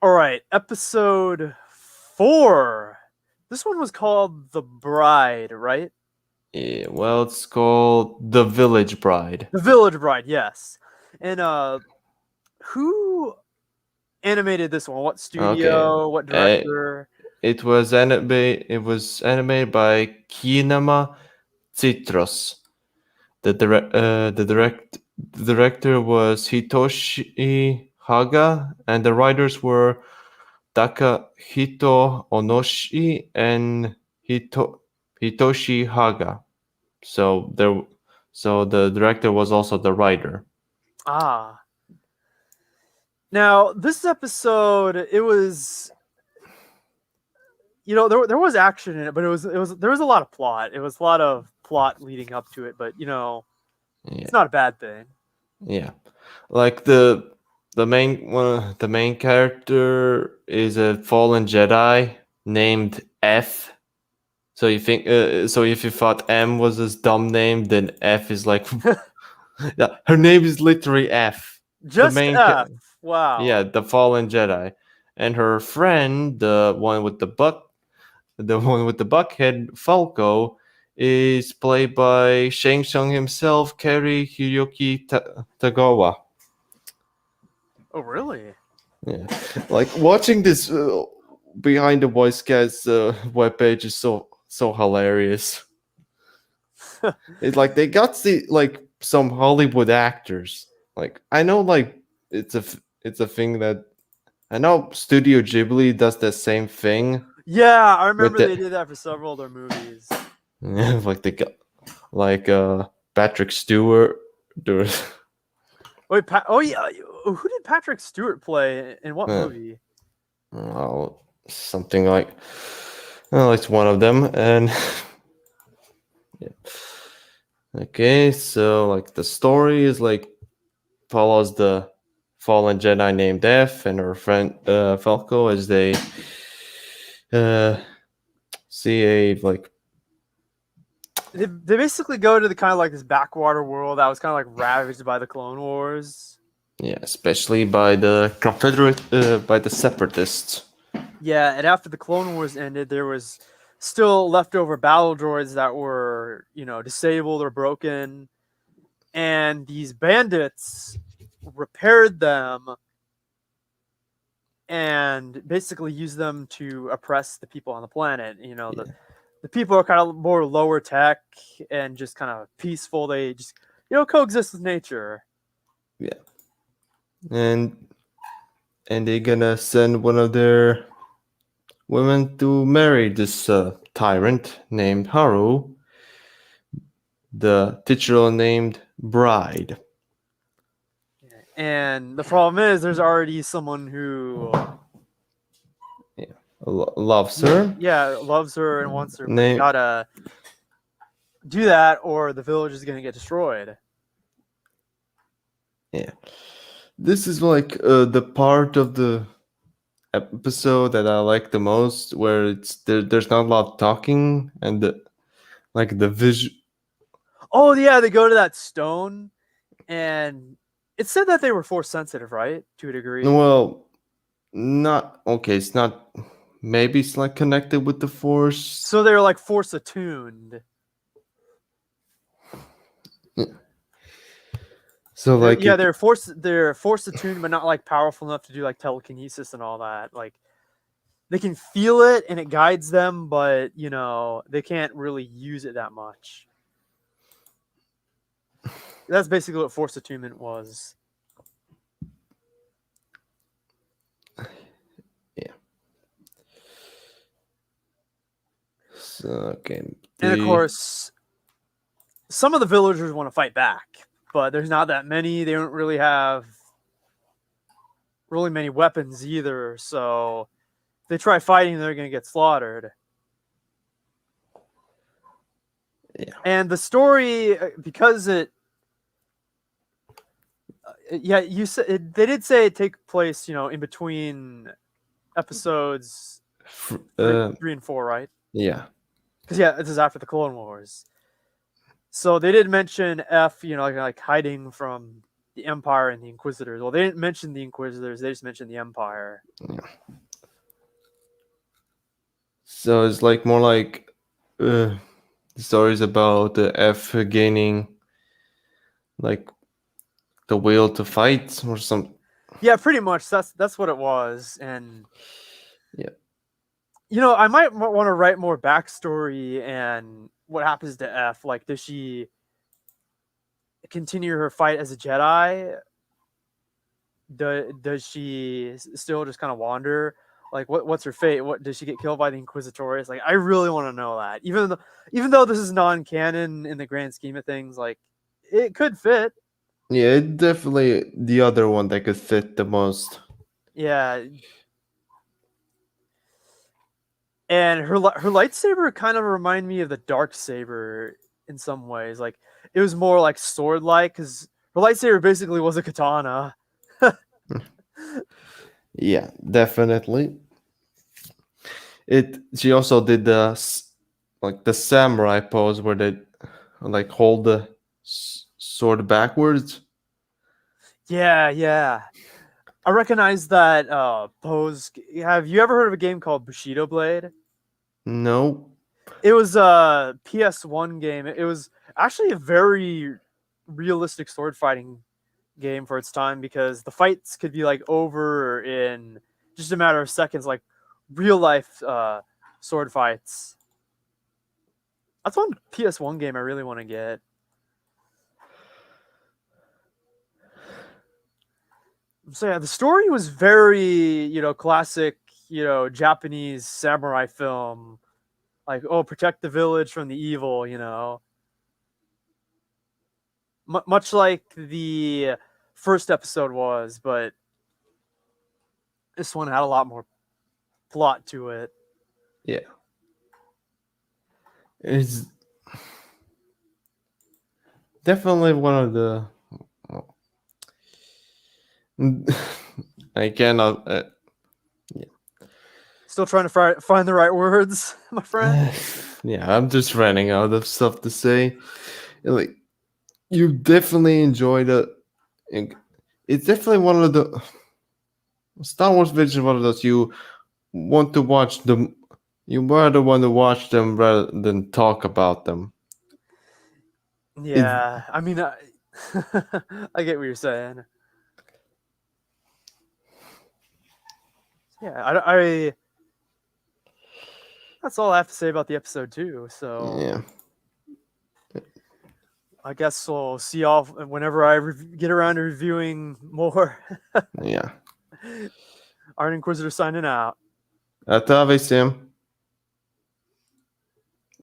All right, episode 4. This one was called The Bride, right? Yeah, well, it's called The Village Bride. The Village Bride, yes. And who animated this one? What Okay. studio? What Uh, director? it was animated by Kinema Citrus. The director was Hitoshi Haga, and the writers were Takahito Onoshi and Hitoshi Haga. So there, so the director was also the writer. Ah. Now, this episode, it was there was action in it, but there was a lot of plot. It was a lot of plot leading up to it, but Yeah, it's not a bad thing. yeah. Like the main character is a fallen Jedi named F. So if you thought M was his dumb name, then F is like, yeah, her name is literally F. The Just main, F. Wow. yeah, the fallen Jedi, and her friend, the one with the buckhead, Falco, is played by Shang Tsung himself, Kari Hiroki Tagawa. Oh, really? Yeah, like watching this behind the voice cast webpage is so hilarious. It's like they got some Hollywood actors. Like I know, like it's a thing that I know Studio Ghibli does the same thing Yeah, I with remember they the did that for several of their movies. like they got like Patrick Stewart. There's Wait, oh yeah, who did Patrick Stewart play in what uh, movie? something like it's one of them and yeah. Okay, so like the story is like follows the fallen Jedi named F and her friend Falco as they uh, see a like They basically go to the kind of like this backwater world that was kind of like ravaged by the Clone Wars. yeah, especially by the by the Separatists. Yeah, and after the Clone Wars ended, there was still leftover battle droids that were, disabled or broken, and these bandits repaired them and basically used them to oppress the people on the planet. Yeah, The people are kind of more lower tech and just kind of peaceful. They just, coexist with nature. yeah, and they're gonna send one of their women to marry this tyrant named Haru, the titular named Bride. And the problem is, there's already someone who, Yeah, loves her. yeah, loves her and wants her, but they Name gotta do that or the village is gonna get destroyed. Yeah, this is like the part of the episode that I like the most, where there's not a lot of talking and the visual. Oh yeah, they go to that stone, and it said that they were force sensitive, right? To a degree. Well, not okay. It's not. Maybe it's like connected with the force. So they're like force attuned. So like Yeah, they're force attuned, but not like powerful enough to do like telekinesis and all that. Like they can feel it and it guides them, but they can't really use it that much. That's basically what force attunement was. yeah. So okay. And of course, some of the villagers want to fight back, but there's not that many. They don't really have really many weapons either, so if they try fighting, they're going to get slaughtered. Yeah. And the story, because you said they did say it take place, in between episodes three and 4, right? Yeah. Because this is after the Clone Wars. So they did mention F, like hiding from the Empire and the Inquisitors. Well, they didn't mention the Inquisitors; they just mentioned the Empire. So it's like more like the stories about the F gaining like the will to fight or some. Yeah, pretty much. That's what it was. And Yeah. I might want to write more backstory and what happens to F. Like, does she continue her fight as a Jedi? Does she still just kind of wander? Like, what's her fate? What does she get killed by the Inquisitorius? Like, I really want to know that. Even though this is non-canon in the grand scheme of things, like, it could fit. Yeah, it definitely the other one that could fit the most. Yeah. And her lightsaber kind of remind me of the dark saber in some ways. Like, it was more like sword like, because her lightsaber basically was a katana. Yeah, definitely. She also did the samurai pose where they like hold the sword backwards. Yeah. I recognize that pose. Have you ever heard of a game called Bushido Blade? No. It was a PS1 game. It was actually a very realistic sword fighting game for its time, because the fights could be like over in just a matter of seconds, like real life sword fights. That's one PS1 game I really want to get. So yeah, the story was very, classic, Japanese samurai film. Like, oh, protect the village from the evil, much like the first episode was, but this one had a lot more plot to it. Yeah. It's definitely one of the. I cannot. Still trying to find the right words, my friend. Yeah, I'm just running out of stuff to say. Like, you definitely enjoyed it. It's definitely one of the Star Wars videos. One of those you want to watch them. You rather want to watch them rather than talk about them. Yeah, I mean, I get what you're saying. Yeah, I that's all I have to say about the episode 2. So Yeah. I guess we'll see y'all whenever I get around to reviewing more. Yeah. Art Inquisitor signing out. Até a vez, Sam.